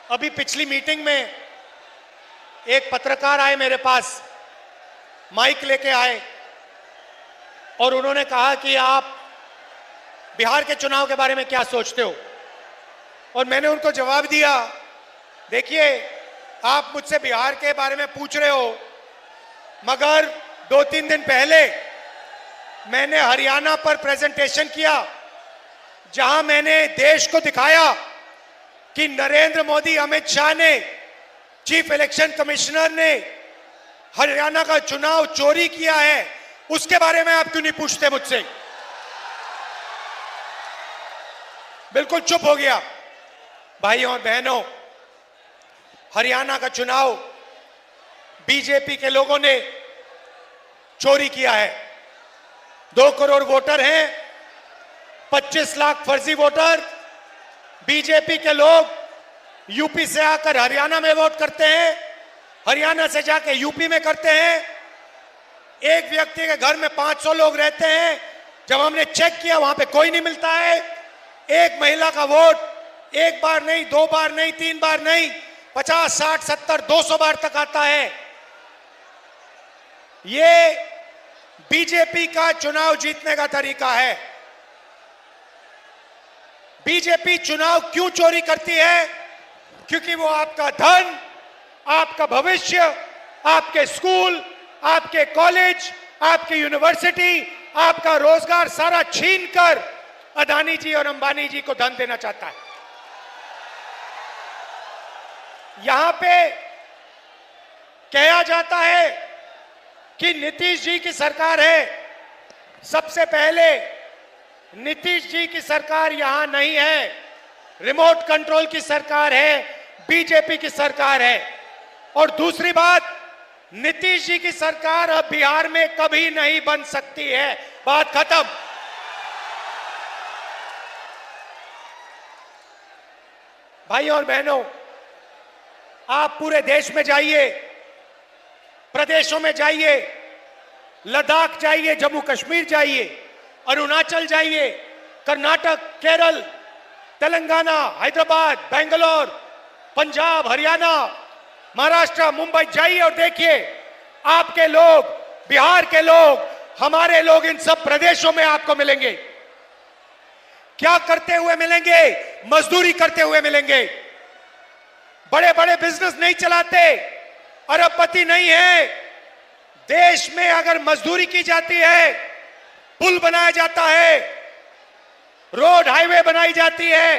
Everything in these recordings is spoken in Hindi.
अभी पिछली मीटिंग में एक पत्रकार आए मेरे पास, माइक लेके आए और उन्होंने कहा कि आप बिहार के चुनाव के बारे में क्या सोचते हो। और मैंने उनको जवाब दिया, देखिए आप मुझसे बिहार के बारे में पूछ रहे हो, मगर 2-3 दिन पहले मैंने हरियाणा पर प्रेजेंटेशन किया, जहां मैंने देश को दिखाया कि नरेंद्र मोदी, अमित शाह ने, चीफ इलेक्शन कमिश्नर ने हरियाणा का चुनाव चोरी किया है। उसके बारे में आप क्यों नहीं पूछते मुझसे? बिल्कुल चुप हो गया। भाइयों और बहनों, हरियाणा का चुनाव बीजेपी के लोगों ने चोरी किया है। 2 करोड़ वोटर हैं, 25 लाख फर्जी वोटर। बीजेपी के लोग यूपी से आकर हरियाणा में वोट करते हैं, हरियाणा से जाके यूपी में करते हैं। एक व्यक्ति के घर में 500 लोग रहते हैं। जब हमने चेक किया वहां पे कोई नहीं मिलता है। एक महिला का वोट 1 बार नहीं, 2 बार नहीं, 3 बार नहीं, 50, 60, 70, 200 बार तक आता है। ये बीजेपी का चुनाव जीतने का तरीका है। बीजेपी चुनाव क्यों चोरी करती है? क्योंकि वो आपका धन, आपका भविष्य, आपके स्कूल, आपके कॉलेज, आपकी यूनिवर्सिटी, आपका रोजगार सारा छीनकर अदानी जी और अंबानी जी को धन देना चाहता है। यहां पे कहा जाता है कि नीतीश जी की सरकार है। सबसे पहले नीतीश जी की सरकार यहां नहीं है, रिमोट कंट्रोल की सरकार है, बीजेपी की सरकार है। और दूसरी बात, नीतीश जी की सरकार अब बिहार में कभी नहीं बन सकती है। बात खत्म। भाइयों और बहनों, आप पूरे देश में जाइए, प्रदेशों में जाइए, लद्दाख जाइए, जम्मू कश्मीर जाइए, अरुणाचल जाइए, कर्नाटक, केरल, तेलंगाना, हैदराबाद, बेंगलोर, पंजाब, हरियाणा, महाराष्ट्र, मुंबई जाइए और देखिए, आपके लोग, बिहार के लोग, हमारे लोग इन सब प्रदेशों में आपको मिलेंगे। क्या करते हुए मिलेंगे? मजदूरी करते हुए मिलेंगे। बड़े बड़े बिजनेस नहीं चलाते, अरबपति नहीं है। देश में अगर मजदूरी की जाती है, पुल बनाया जाता है, रोड हाईवे बनाई जाती है,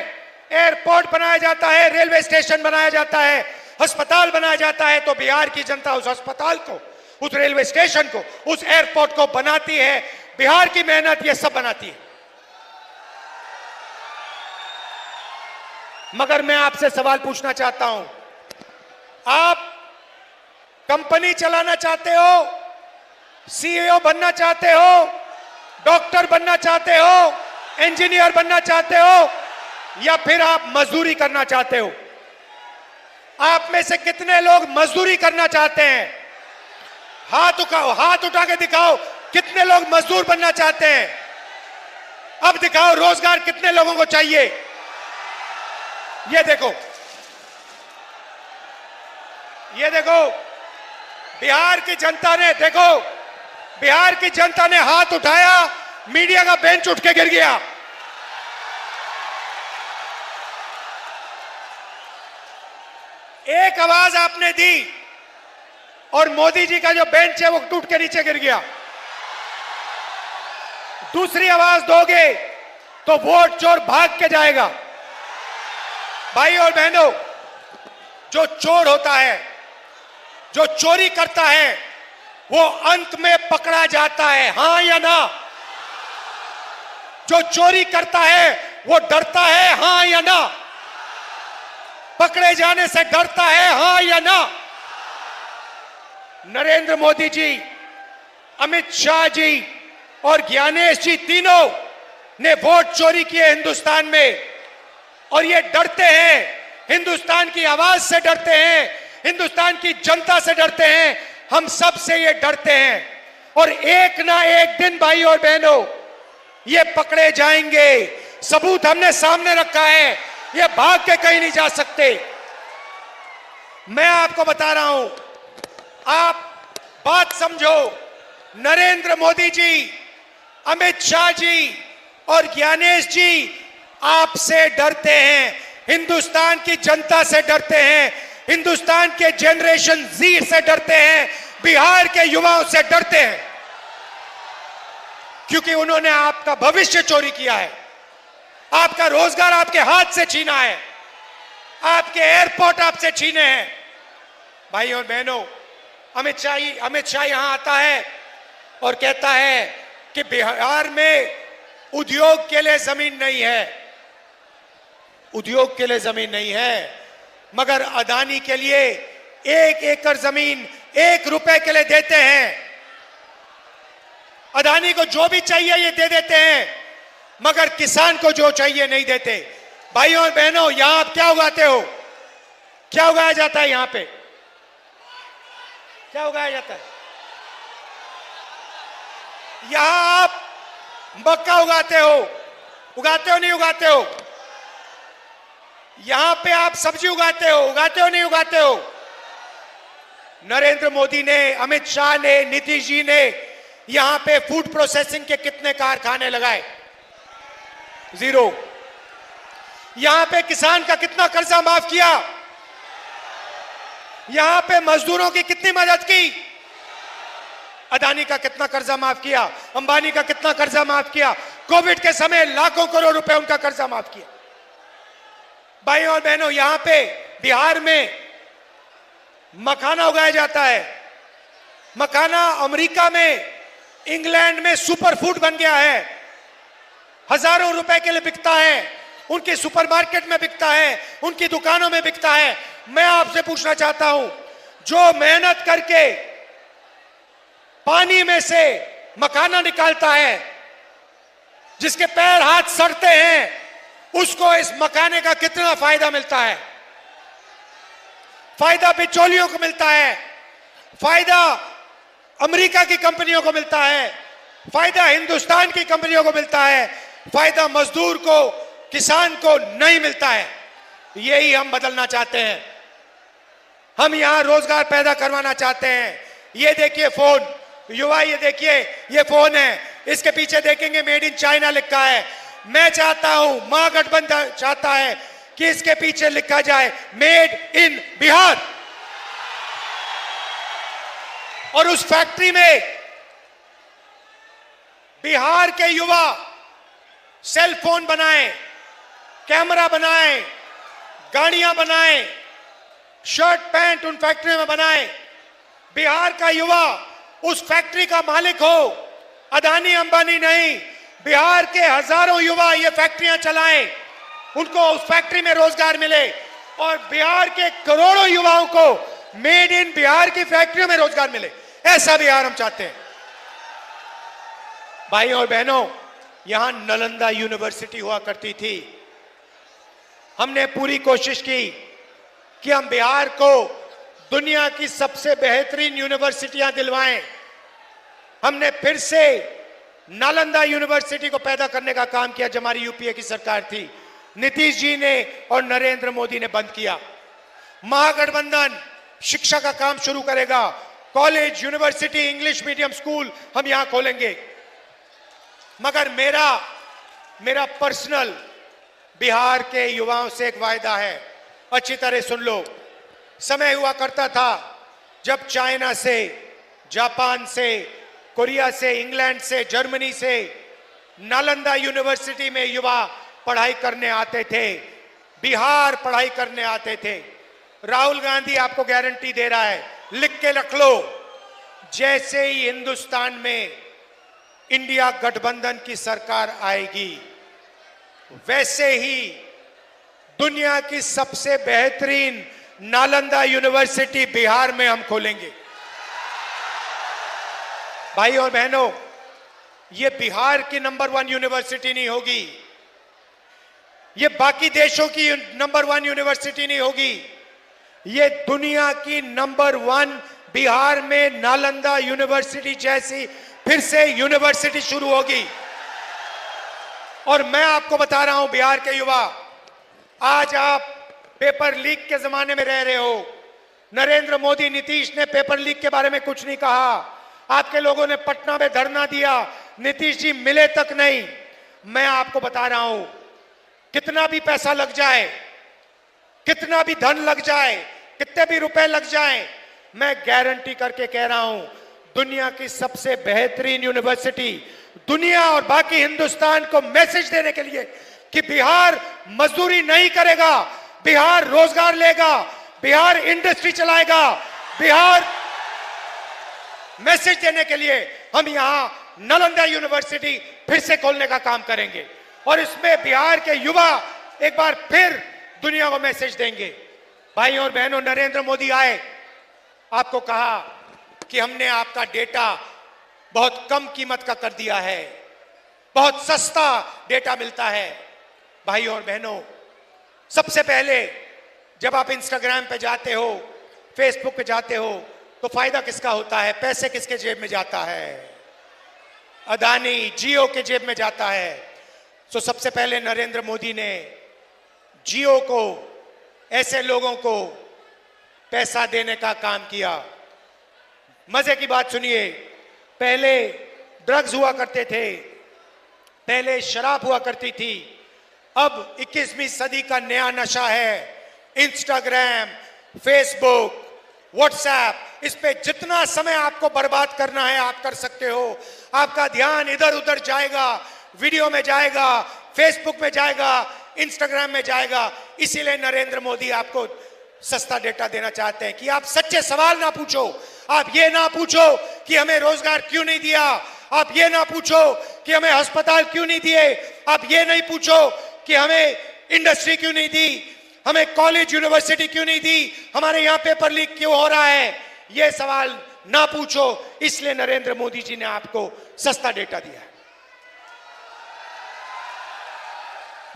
एयरपोर्ट बनाया जाता है, रेलवे स्टेशन बनाया जाता है, अस्पताल बनाया जाता है, तो बिहार की जनता उस अस्पताल को, उस रेलवे स्टेशन को, उस एयरपोर्ट को बनाती है। बिहार की मेहनत ये सब बनाती है। मगर मैं आपसे सवाल पूछना चाहता हूं, आप कंपनी चलाना चाहते हो, सीईओ बनना चाहते हो, डॉक्टर बनना चाहते हो, इंजीनियर बनना चाहते हो, या फिर आप मजदूरी करना चाहते हो? आप में से कितने लोग मजदूरी करना चाहते हैं? हाथ उठाओ, हाथ उठा के दिखाओ, कितने लोग मजदूर बनना चाहते हैं? अब दिखाओ रोजगार कितने लोगों को चाहिए। ये देखो, ये देखो, बिहार की जनता ने, देखो, बिहार की जनता ने हाथ उठाया, मीडिया का बेंच उठ के गिर गया। एक आवाज आपने दी और मोदी जी का जो बेंच है वो टूट के नीचे गिर गया। दूसरी आवाज दोगे तो वोट चोर भाग के जाएगा। भाई और बहनों, जो चोर होता है, जो चोरी करता है, वो अंत में पकड़ा जाता है, हां या ना? जो चोरी करता है वो डरता है, हां या ना? पकड़े जाने से डरता है, हां या ना? नरेंद्र मोदी जी, अमित शाह जी और ज्ञानेश जी तीनों ने वोट चोरी किए हिंदुस्तान में, और ये डरते हैं, हिंदुस्तान की आवाज से डरते हैं, हिंदुस्तान की जनता से डरते हैं, हम सब से ये डरते हैं। और एक ना एक दिन भाई और बहनों ये पकड़े जाएंगे। सबूत हमने सामने रखा है, ये भाग के कहीं नहीं जा सकते। मैं आपको बता रहा हूं, आप बात समझो। नरेंद्र मोदी जी, अमित शाह जी और ज्ञानेश जी आपसे डरते हैं, हिंदुस्तान की जनता से डरते हैं, हिंदुस्तान के जनरेशन जी से डरते हैं, बिहार के युवाओं से डरते हैं, क्योंकि उन्होंने आपका भविष्य चोरी किया है, आपका रोजगार आपके हाथ से छीना है, आपके एयरपोर्ट आपसे छीने हैं। भाई और बहनों, अमित शाह यहां आता है और कहता है कि बिहार में उद्योग के लिए जमीन नहीं है, उद्योग के लिए जमीन नहीं है, मगर अदानी के लिए 1 एकड़ जमीन 1 रुपए के लिए देते हैं। अदानी को जो भी चाहिए ये दे देते हैं, मगर किसान को जो चाहिए नहीं देते। भाइयों और बहनों, यहां आप क्या उगाते हो? क्या उगाया जाता है? यहां पे क्या उगाया जाता है? यहां आप मक्का उगाते हो नहीं उगाते हो? यहां पे आप सब्जी उगाते हो नहीं उगाते हो? नरेंद्र मोदी ने, अमित शाह ने, नीतीश जी ने यहां पे फूड प्रोसेसिंग के कितने कारखाने लगाए? 0। यहां पे किसान का कितना कर्जा माफ किया? यहां पे मजदूरों की कितनी मदद की? अदानी का कितना कर्जा माफ किया? अंबानी का कितना कर्जा माफ किया? कोविड के समय लाखों करोड़ रुपए उनका कर्जा माफ किया। भाइयों और बहनों, यहां पे बिहार में मखाना उगाया जाता है। मखाना अमेरिका में, इंग्लैंड में सुपरफूड बन गया है, हजारों रुपए के लिए बिकता है, उनके सुपरमार्केट में बिकता है, उनकी दुकानों में बिकता है। मैं आपसे पूछना चाहता हूं, जो मेहनत करके पानी में से मखाना निकालता है, जिसके पैर हाथ सड़ते हैं, उसको इस मखाने का कितना फायदा मिलता है? फायदा बिचौलियों को मिलता है, फायदा अमेरिका की कंपनियों को मिलता है, फायदा हिंदुस्तान की कंपनियों को मिलता है, फायदा मजदूर को, किसान को नहीं मिलता है। यही हम बदलना चाहते हैं। हम यहां रोजगार पैदा करवाना चाहते हैं। ये देखिए फोन, युवा, ये देखिए, ये फोन है, इसके पीछे देखेंगे मेड इन चाइना लिखा है। मैं चाहता हूं, महागठबंधन चाहता है कि इसके पीछे लिखा जाए मेड इन बिहार, और उस फैक्ट्री में बिहार के युवा सेल फोन बनाएं, कैमरा बनाएं, गाड़ियां बनाएं, शर्ट पैंट उन फैक्ट्री में बनाएं। बिहार का युवा उस फैक्ट्री का मालिक हो, अदानी अंबानी नहीं। बिहार के हजारों युवा ये फैक्ट्रियां चलाएं, उनको उस फैक्ट्री में रोजगार मिले, और बिहार के करोड़ों युवाओं को मेड इन बिहार की फैक्ट्रियों में रोजगार मिले। ऐसा बिहार हम चाहते हैं। भाइयों और बहनों, यहां नालंदा यूनिवर्सिटी हुआ करती थी। हमने पूरी कोशिश की कि हम बिहार को दुनिया की सबसे बेहतरीन यूनिवर्सिटियां दिलवाएं। हमने फिर से नालंदा यूनिवर्सिटी को पैदा करने का काम किया जब हमारी यूपीए की सरकार थी। नीतीश जी ने और नरेंद्र मोदी ने बंद किया। महागठबंधन शिक्षा का काम शुरू करेगा। College, university, English medium school हम यहां खोलेंगे। मगर मेरा पर्सनल बिहार के युवाओं से एक वायदा है, अच्छी तरह सुन लो। समय हुआ करता था जब चाइना से, जापान से, कोरिया से, इंग्लैंड से, जर्मनी से नालंदा यूनिवर्सिटी में युवा पढ़ाई करने आते थे, बिहार पढ़ाई करने आते थे। राहुल गांधी आपको गारंटी दे रहा है, लिख के रख लो, जैसे ही हिंदुस्तान में इंडिया गठबंधन की सरकार आएगी, वैसे ही दुनिया की सबसे बेहतरीन नालंदा यूनिवर्सिटी बिहार में हम खोलेंगे। भाई और बहनों, ये बिहार की नंबर 1 यूनिवर्सिटी नहीं होगी, ये बाकी देशों की नंबर 1 यूनिवर्सिटी नहीं होगी, ये दुनिया की नंबर 1 बिहार में नालंदा यूनिवर्सिटी जैसी फिर से यूनिवर्सिटी शुरू होगी। और मैं आपको बता रहा हूं बिहार के युवा, आज आप पेपर लीक के जमाने में रह रहे हो, नरेंद्र मोदी, नीतीश ने पेपर लीक के बारे में कुछ नहीं कहा। आपके लोगों ने पटना में धरना दिया, नीतीश जी मिले तक नहीं। मैं आपको बता रहा हूं, कितना भी पैसा लग जाए, कितना भी धन लग जाए, कितने भी रुपए लग जाए, मैं गारंटी करके कह रहा हूं, दुनिया की सबसे बेहतरीन यूनिवर्सिटी, दुनिया और बाकी हिंदुस्तान को मैसेज देने के लिए कि बिहार मजदूरी नहीं करेगा, बिहार रोजगार लेगा, बिहार इंडस्ट्री चलाएगा, बिहार मैसेज देने के लिए हम यहां नालंदा यूनिवर्सिटी फिर से खोलने का काम करेंगे और इसमें बिहार के युवा एक बार फिर दुनिया को मैसेज देंगे। भाइयों और बहनों, नरेंद्र मोदी आए, आपको कहा कि हमने आपका डेटा बहुत कम कीमत का कर दिया है, बहुत सस्ता डेटा मिलता है। भाइयों और बहनों, सबसे पहले जब आप इंस्टाग्राम पे जाते हो, फेसबुक पे जाते हो, तो फायदा किसका होता है? पैसे किसके जेब में जाता है? अदानी, जियो के जेब में जाता है। तो सबसे पहले नरेंद्र मोदी ने जियो को, ऐसे लोगों को पैसा देने का काम किया। मजे की बात सुनिए, पहले ड्रग्स हुआ करते थे, पहले शराब हुआ करती थी, अब 21वीं सदी का नया नशा है इंस्टाग्राम, फेसबुक, व्हाट्सएप। इस पे जितना समय आपको बर्बाद करना है आप कर सकते हो। आपका ध्यान इधर उधर जाएगा, वीडियो में जाएगा, फेसबुक में जाएगा, इंस्टाग्राम में जाएगा। इसीलिए नरेंद्र मोदी आपको सस्ता डेटा देना चाहते हैं कि आप सच्चे सवाल ना पूछो। आप ये ना पूछो कि हमें रोजगार क्यों नहीं दिया, आप ये ना पूछो कि हमें अस्पताल क्यों नहीं दिए, आप ये नहीं पूछो कि हमें इंडस्ट्री क्यों नहीं दी, हमें कॉलेज यूनिवर्सिटी क्यों नहीं दी, हमारे यहां पेपर लीक क्यों हो रहा है। ये सवाल ना पूछो। इसलिए नरेंद्र मोदी जी ने आपको सस्ता डेटा दिया है।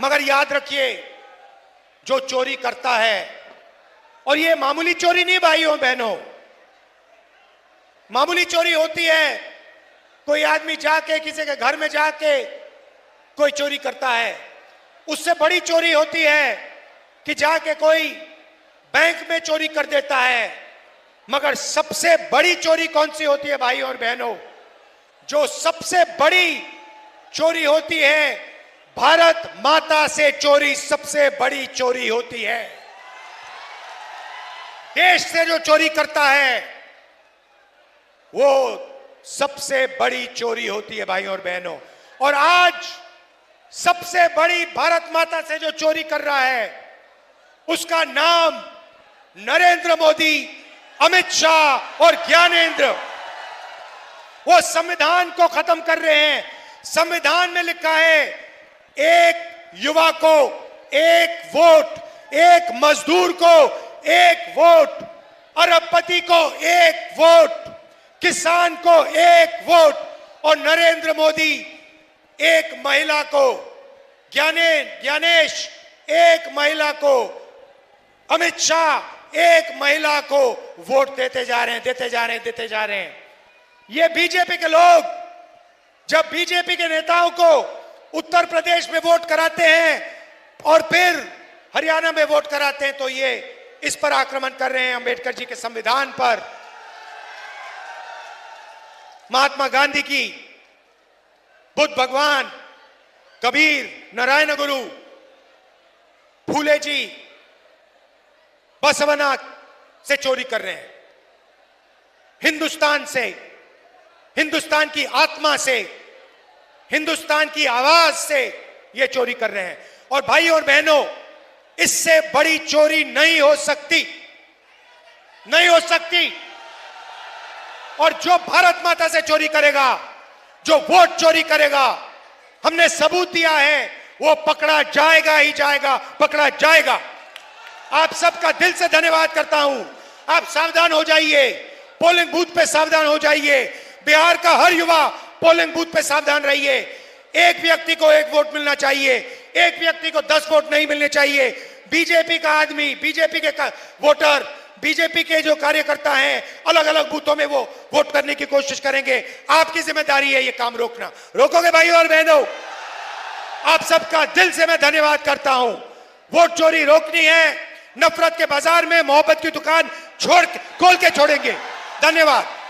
मगर याद रखिए, जो चोरी करता है, और ये मामूली चोरी नहीं भाइयों बहनों, मामूली चोरी होती है, कोई आदमी जाके किसी के घर में जाके कोई चोरी करता है। उससे बड़ी चोरी होती है कि जाके कोई बैंक में चोरी कर देता है। मगर सबसे बड़ी चोरी कौन सी होती है भाइयों और बहनों? जो सबसे बड़ी चोरी होती है, भारत माता से चोरी सबसे बड़ी चोरी होती है। देश से जो चोरी करता है वो सबसे बड़ी चोरी होती है भाइयों और बहनों। और आज सबसे बड़ी भारत माता से जो चोरी कर रहा है उसका नाम नरेंद्र मोदी, अमित शाह और ज्ञानेंद्र। वो संविधान को खत्म कर रहे हैं। संविधान में लिखा है, एक युवा को एक वोट, एक मजदूर को एक वोट, अरबपति को एक वोट, किसान को एक वोट। और नरेंद्र मोदी एक महिला को, ज्ञानेश एक महिला को, अमित शाह एक महिला को वोट देते जा रहे हैं, देते जा रहे हैं, देते जा रहे हैं। ये बीजेपी के लोग जब बीजेपी के नेताओं को उत्तर प्रदेश में वोट कराते हैं और फिर हरियाणा में वोट कराते हैं, तो ये इस पर आक्रमण कर रहे हैं, अंबेडकर जी के संविधान पर। महात्मा गांधी की, बुद्ध भगवान, कबीर, नारायण गुरु, फूले जी, बसवनाथ से चोरी कर रहे हैं। हिंदुस्तान से, हिंदुस्तान की आत्मा से, हिंदुस्तान की आवाज से ये चोरी कर रहे हैं। और भाई और बहनों, इससे बड़ी चोरी नहीं हो सकती, नहीं हो सकती। और जो भारत माता से चोरी करेगा, जो वोट चोरी करेगा, हमने सबूत दिया है, वो पकड़ा जाएगा ही जाएगा, पकड़ा जाएगा। आप सबका दिल से धन्यवाद करता हूं। आप सावधान हो जाइए, पोलिंग बूथ पे सावधान हो जाइए। बिहार का हर युवा पोलिंग बूथ पे सावधान रहिए। एक व्यक्ति को एक वोट मिलना चाहिए, एक व्यक्ति को 10 वोट नहीं मिलने चाहिए। बीजेपी का आदमी, बीजेपी के वोटर, बीजेपी के जो कार्यकर्ता हैं, अलग अलग बूथों में वो वोट करने की कोशिश करेंगे। आपकी जिम्मेदारी है ये काम रोकना। रोकोगे भाइयों और बहनों? आप सबका दिल से मैं धन्यवाद करता हूं। वोट चोरी रोकनी है। नफरत के बाजार में मोहब्बत की दुकान खोल के छोड़ेंगे। धन्यवाद।